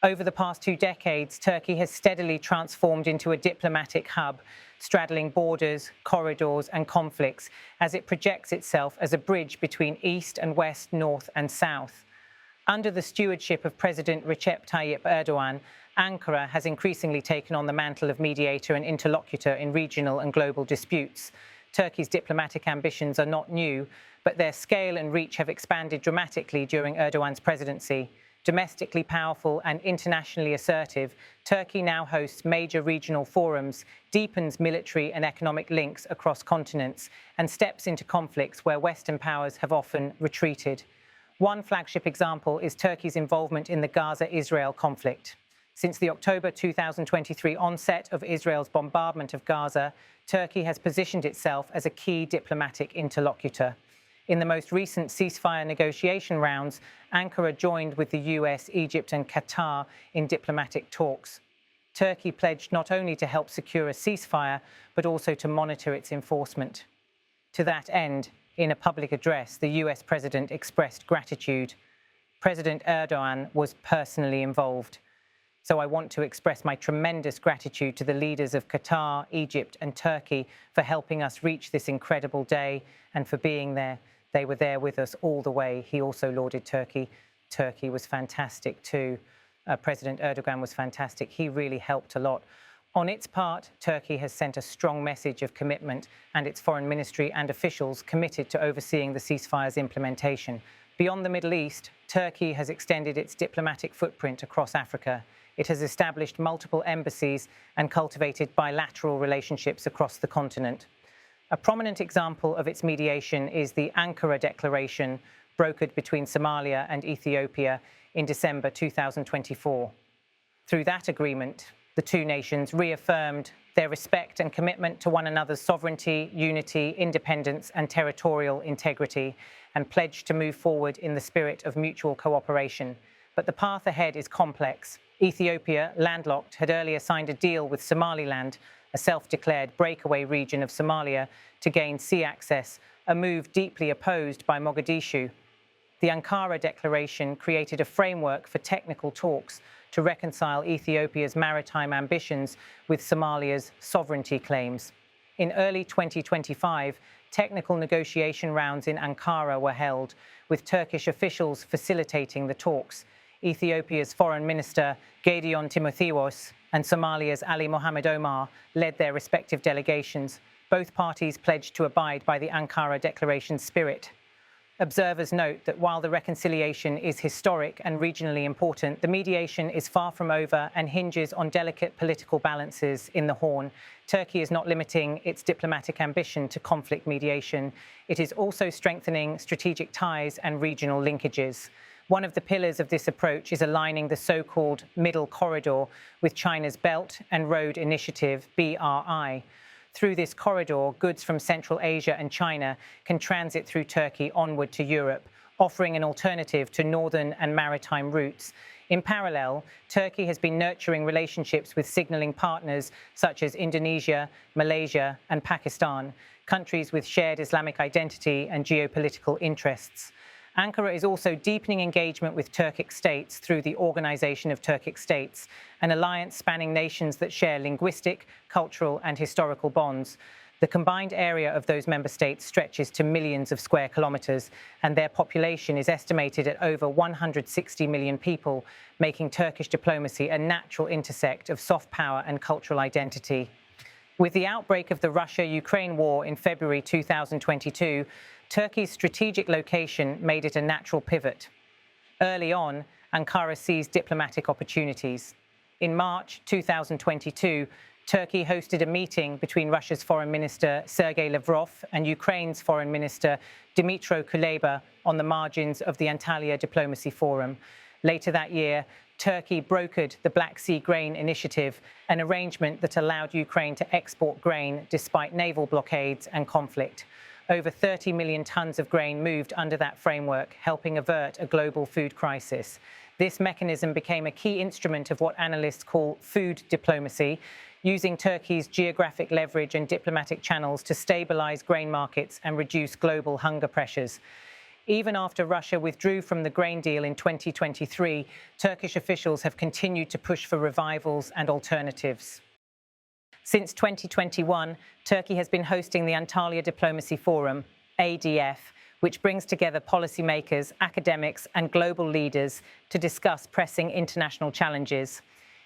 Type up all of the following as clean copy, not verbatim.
Over the past 2 decades, Turkey has steadily transformed into a diplomatic hub, straddling borders, corridors, and conflicts as it projects itself as a bridge between East and West, North and South. Under the stewardship of President Recep Tayyip Erdogan, Ankara has increasingly taken on the mantle of mediator and interlocutor in regional and global disputes. Turkey's diplomatic ambitions are not new, but their scale and reach have expanded dramatically during Erdogan's presidency. Domestically powerful and internationally assertive, Turkey now hosts major regional forums, deepens military and economic links across continents, and steps into conflicts where Western powers have often retreated. One flagship example is Turkey's involvement in the Gaza-Israel conflict. Since the October 2023 onset of Israel's bombardment of Gaza, Turkey has positioned itself as a key diplomatic interlocutor. In the most recent ceasefire negotiation rounds, Ankara joined with the US, Egypt and Qatar in diplomatic talks. Turkey pledged not only to help secure a ceasefire, but also to monitor its enforcement. To that end, in a public address, the US president expressed gratitude. President Erdogan was personally involved. So I want to express my tremendous gratitude to the leaders of Qatar, Egypt and Turkey for helping us reach this incredible day and for being there. They were there with us all the way. He also lauded Turkey. Turkey was fantastic too. President Erdogan was fantastic. He really helped a lot. On its part, Turkey has sent a strong message of commitment, and its foreign ministry and officials committed to overseeing the ceasefire's implementation. Beyond the Middle East, Turkey has extended its diplomatic footprint across Africa. It has established multiple embassies and cultivated bilateral relationships across the continent. A prominent example of its mediation is the Ankara Declaration, brokered between Somalia and Ethiopia in December 2024. Through that agreement, the two nations reaffirmed their respect and commitment to one another's sovereignty, unity, independence, and territorial integrity, and pledged to move forward in the spirit of mutual cooperation. But the path ahead is complex. Ethiopia, landlocked, had earlier signed a deal with Somaliland, a self-declared breakaway region of Somalia, to gain sea access, a move deeply opposed by Mogadishu. The Ankara Declaration created a framework for technical talks to reconcile Ethiopia's maritime ambitions with Somalia's sovereignty claims. In early 2025, technical negotiation rounds in Ankara were held, with Turkish officials facilitating the talks. Ethiopia's Foreign Minister Gideon Timotheos and Somalia's Ali Mohammed Omar led their respective delegations. Both parties pledged to abide by the Ankara Declaration's spirit. Observers note that while the reconciliation is historic and regionally important, the mediation is far from over and hinges on delicate political balances in the Horn. Turkey is not limiting its diplomatic ambition to conflict mediation. It is also strengthening strategic ties and regional linkages. One of the pillars of this approach is aligning the so-called Middle Corridor with China's Belt and Road Initiative, BRI. Through this corridor, goods from Central Asia and China can transit through Turkey onward to Europe, offering an alternative to northern and maritime routes. In parallel, Turkey has been nurturing relationships with signalling partners such as Indonesia, Malaysia, and Pakistan, countries with shared Islamic identity and geopolitical interests. Ankara is also deepening engagement with Turkic states through the Organization of Turkic States, an alliance spanning nations that share linguistic, cultural, and historical bonds. The combined area of those member states stretches to millions of square kilometers, and their population is estimated at over 160 million people, making Turkish diplomacy a natural intersect of soft power and cultural identity. With the outbreak of the Russia-Ukraine war in February 2022, Turkey's strategic location made it a natural pivot. Early on, Ankara seized diplomatic opportunities. In March 2022, Turkey hosted a meeting between Russia's Foreign Minister Sergei Lavrov and Ukraine's Foreign Minister Dmytro Kuleba on the margins of the Antalya Diplomacy Forum. Later that year, Turkey brokered the Black Sea Grain Initiative, an arrangement that allowed Ukraine to export grain despite naval blockades and conflict. Over 30 million tons of grain moved under that framework, helping avert a global food crisis. This mechanism became a key instrument of what analysts call food diplomacy, using Turkey's geographic leverage and diplomatic channels to stabilize grain markets and reduce global hunger pressures. Even after Russia withdrew from the grain deal in 2023, Turkish officials have continued to push for revivals and alternatives. Since 2021, Turkey has been hosting the Antalya Diplomacy Forum, ADF, which brings together policymakers, academics, and global leaders to discuss pressing international challenges.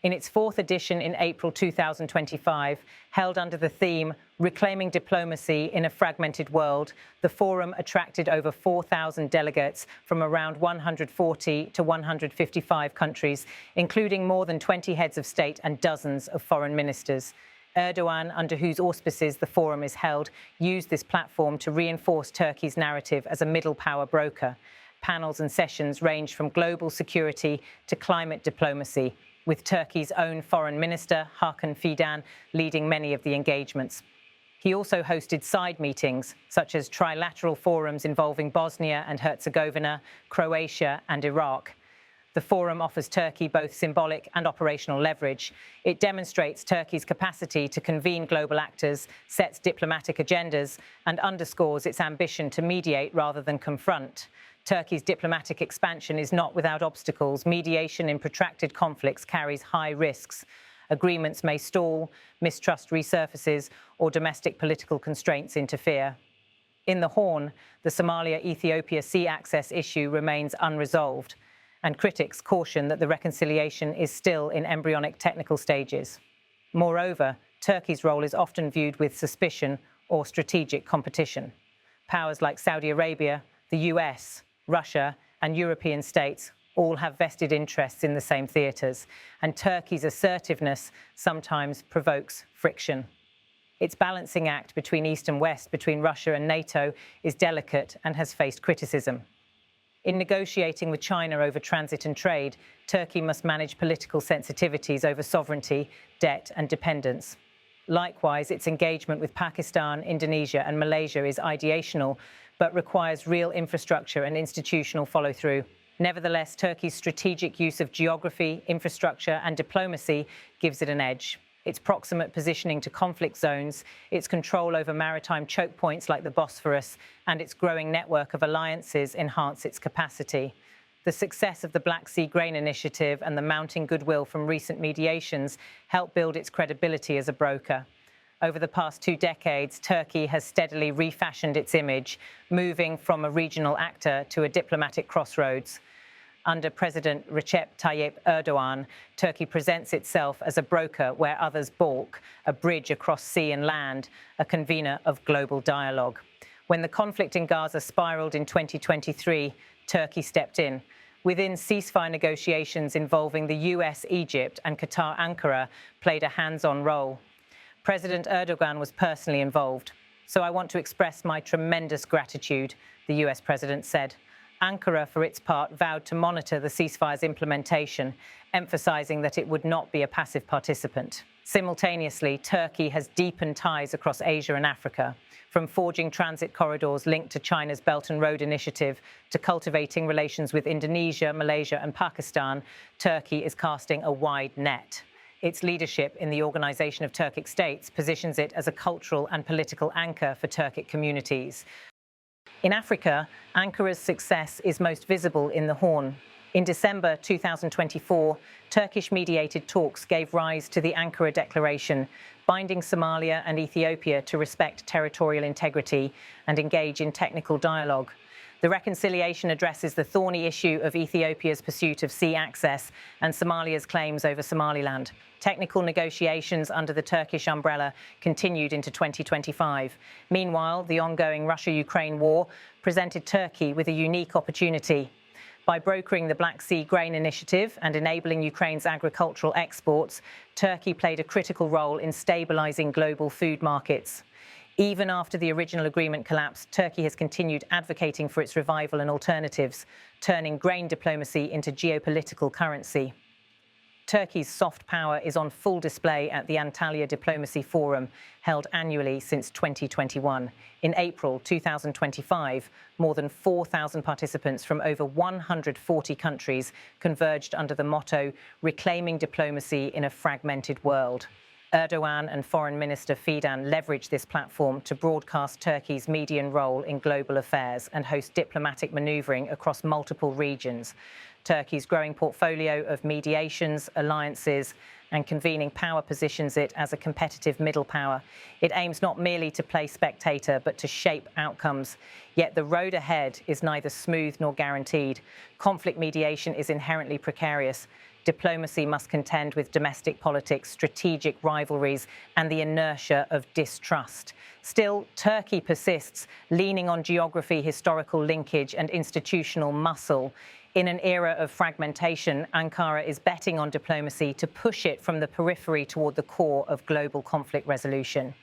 In its fourth edition in April 2025, held under the theme Reclaiming Diplomacy in a Fragmented World, the forum attracted over 4,000 delegates from around 140 to 155 countries, including more than 20 heads of state and dozens of foreign ministers. Erdogan, under whose auspices the forum is held, used this platform to reinforce Turkey's narrative as a middle power broker. Panels and sessions range from global security to climate diplomacy, with Turkey's own foreign minister, Hakan Fidan, leading many of the engagements. He also hosted side meetings, such as trilateral forums involving Bosnia and Herzegovina, Croatia and Iraq. The forum offers Turkey both symbolic and operational leverage. It demonstrates Turkey's capacity to convene global actors, sets diplomatic agendas, and underscores its ambition to mediate rather than confront. Turkey's diplomatic expansion is not without obstacles. Mediation in protracted conflicts carries high risks. Agreements may stall, mistrust resurfaces, or domestic political constraints interfere. In the Horn, the Somalia-Ethiopia sea access issue remains unresolved, and critics caution that the reconciliation is still in embryonic technical stages. Moreover, Turkey's role is often viewed with suspicion or strategic competition. Powers like Saudi Arabia, the US, Russia, and European states all have vested interests in the same theatres, and Turkey's assertiveness sometimes provokes friction. Its balancing act between East and West, between Russia and NATO, is delicate and has faced criticism. In negotiating with China over transit and trade, Turkey must manage political sensitivities over sovereignty, debt, and dependence. Likewise, its engagement with Pakistan, Indonesia, and Malaysia is ideational, but requires real infrastructure and institutional follow-through. Nevertheless, Turkey's strategic use of geography, infrastructure, and diplomacy gives it an edge. Its proximate positioning to conflict zones, its control over maritime choke points like the Bosphorus, and its growing network of alliances enhance its capacity. The success of the Black Sea Grain Initiative and the mounting goodwill from recent mediations help build its credibility as a broker. Over the past 2 decades, Turkey has steadily refashioned its image, moving from a regional actor to a diplomatic crossroads. Under President Recep Tayyip Erdogan, Turkey presents itself as a broker where others balk, a bridge across sea and land, a convener of global dialogue. When the conflict in Gaza spiraled in 2023, Turkey stepped in. Within ceasefire negotiations involving the US, Egypt, and Qatar, Ankara played a hands-on role. President Erdogan was personally involved. So I want to express my tremendous gratitude, the US president said. Ankara, for its part, vowed to monitor the ceasefire's implementation, emphasizing that it would not be a passive participant. Simultaneously, Turkey has deepened ties across Asia and Africa, from forging transit corridors linked to China's Belt and Road Initiative to cultivating relations with Indonesia, Malaysia, and Pakistan. Turkey is casting a wide net. Its leadership in the Organization of Turkic States positions it as a cultural and political anchor for Turkic communities. In Africa, Ankara's success is most visible in the Horn. In December 2024, Turkish-mediated talks gave rise to the Ankara Declaration, binding Somalia and Ethiopia to respect territorial integrity and engage in technical dialogue. The reconciliation addresses the thorny issue of Ethiopia's pursuit of sea access and Somalia's claims over Somaliland. Technical negotiations under the Turkish umbrella continued into 2025. Meanwhile, the ongoing Russia-Ukraine war presented Turkey with a unique opportunity. By brokering the Black Sea Grain Initiative and enabling Ukraine's agricultural exports, Turkey played a critical role in stabilizing global food markets. Even after the original agreement collapsed, Turkey has continued advocating for its revival and alternatives, turning grain diplomacy into geopolitical currency. Turkey's soft power is on full display at the Antalya Diplomacy Forum, held annually since 2021. In April 2025, more than 4,000 participants from over 140 countries converged under the motto, Reclaiming Diplomacy in a Fragmented World. Erdogan and Foreign Minister Fidan leveraged this platform to broadcast Turkey's median role in global affairs and host diplomatic manoeuvring across multiple regions. Turkey's growing portfolio of mediations, alliances, and convening power positions it as a competitive middle power. It aims not merely to play spectator, but to shape outcomes. Yet the road ahead is neither smooth nor guaranteed. Conflict mediation is inherently precarious. Diplomacy must contend with domestic politics, strategic rivalries, and the inertia of distrust. Still, Turkey persists, leaning on geography, historical linkage, and institutional muscle. In an era of fragmentation, Ankara is betting on diplomacy to push it from the periphery toward the core of global conflict resolution.